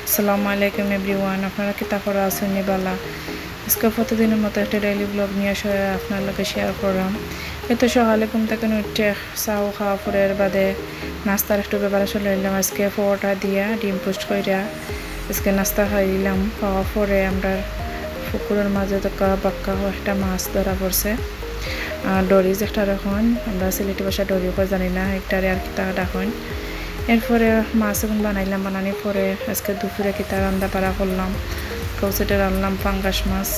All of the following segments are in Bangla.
আসসালামু আলাইকুম এভরিওয়ান, আপনারা কি তা করা আছেন বালা। আজকে প্রতিদিনের মতো একটা ডেইলি ব্লগ নিয়ে আসে আপনার লোকে শেয়ার করলাম। এত সকালে ঘুম থেকে উঠে চাও খাওয়া পরের বাদে নাস্তার একটু ব্যাপারে চলে এলাম। আজকে পরোটা দিয়া ডিম পোস্ট কইরা আজকে নাস্তা খাইলাম। খাওয়া পরে আমরা পুকুরের মাঝে তো বাক্কা একটা মাছ ধরা পড়ছে। ডরিজ একটা রাখন, আমরা সিলেটি ভাষা ডরি করে জানি না, একটারে আর কিতা ডাখন। এরপরে মাছ এখন বানাইলাম, বানানোর পরে আজকে দুপুরে কিতা রান্না পাড়া করলাম। সেটা রান্নাম পাঙ্গাস মাছ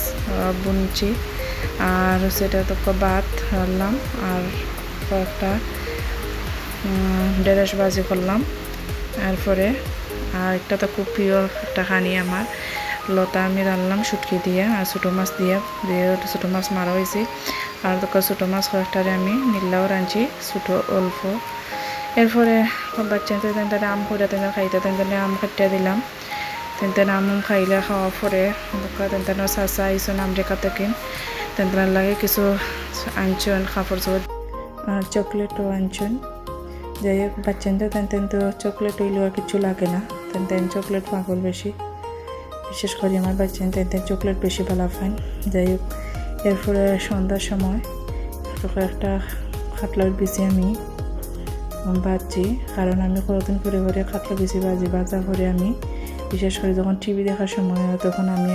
বুনছি, আর সেটা তো ভাত রান্নাম, আর কয়েকটা ঢেঁড়স ভাজি করলাম। এরপরে আর একটা তো খুব প্রিয় একটা খানি আমার লতা আমি রান্নাম শুটকি দিয়ে আর ছোটো মাছ দিয়ে ছোটো মাছ মারা হয়েছে। আর তো ছোটো মাছ কয়েকটারে আমি নীলাও রাঁধছি ছোটো অল্প। এরপরে বাচ্চা তেন আম করে তেন খাইতে তেন আম কাটিয়ে দিলাম। তেন আম খাইলে খাওয়া পরে তেন চাচা আইসন আম রেখা থেকে তেন লাগে কিছু আনছন কাপড় চোপড় আর চকলেটও আনছন। যাই হোক বাচ্চা তেন তো চকলেট হইলেও আর কিছু লাগে না, তেন চকলেট পাগল বেশি, বিশেষ করে আমার বাচ্চা তেন চকলেট বেশি ভালো পান। যাই হোক এরপরে সন্ধ্যার সময় একটা কাটলার বিচি আমি ভাজছি, কারণ আমি কতদিন পরে পরে কাতলা বেশি ভাজা করে আমি বিশেষ করে যখন টিভি দেখার সময় তখন আমি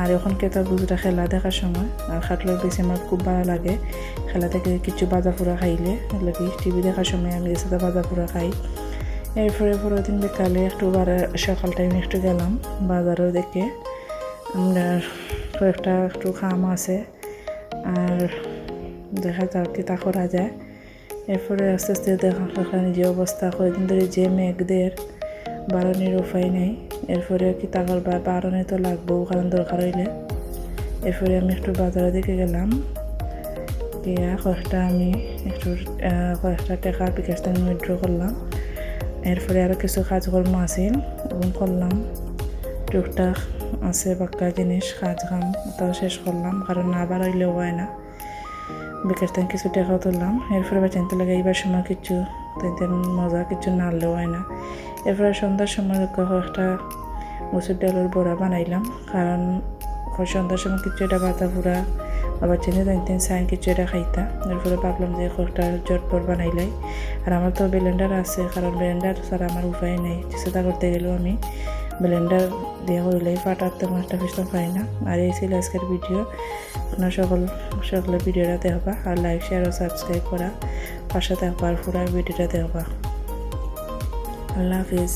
আর এখন কেতা বুঝটা খেলা দেখার সময় আর কাতলার বেশি আমার খুব ভালো লাগে। খেলা থেকে কিছু ভাজা পোড়া খাইলে লাগে টিভি দেখার সময় আমি এর সাথে ভাজা পোড়া খাই। এরপরে পরের দিন বিকালে একটু সকাল টাইমে একটু গেলাম বাজারও দেখে, আমরা কয়েকটা একটু খাম আছে আর দেখা যাক কি তা করা যায়। এরপরে আস্তে আস্তে দেখা যে অবস্থা কয়েকদিন ধরে যে মেঘদের বাড়ানোর উপায় নেই। এরপরে কি তাকার বাড়ানো তো লাগবো, কারণ দরকার হইলে। এরপরে আমি একটু বাজারে দিকে গেলাম, গিয়া কয়েকটা টাকা বিকাশ থেকে উইথড্র করলাম। এরপরে আরও কিছু কাজকর্ম আছিল এবং করলাম, টুকটাক আছে বাক্কা জিনিস কাম ওটাও শেষ করলাম, কারণ না বাড়াইলেও হয় না। বিকাশ থেকে কিছু টাকাও তুললাম। এরপরে চিন্তা লাগে এইবার সময় কিছু মজা কিছু নাড়লেও হয় না। এরপরে সন্ধ্যার সময় একটা মুসুর ডালের বড়া বানাইলাম, কারণ সন্ধ্যার সময় কিছু এটা বাতা পুরা আবার চিনি চাই কিছু এটা খাইতা। এরপরে ভাবলাম যে কয়েকটা জটপট বানাইলাই। আর আমার তো ব্লেন্ডার আছে, কারণ ব্লেন্ডার ছাড়া আমার উপায় নেই, চেষ্টা করতে গেলেও আমি ব্লেন্ডার দিয়ে করলেই ফাটার তেমন একটা পিছন পাই না। আর এই ছিল আজকের ভিডিও। আপনার সকলে ভিডিওটা দেখবা আর লাইক শেয়ার ও সাবস্ক্রাইব করা, পাশে থাকবার পুরো ভিডিওটা দেখবা। আল্লাহ হাফিজ।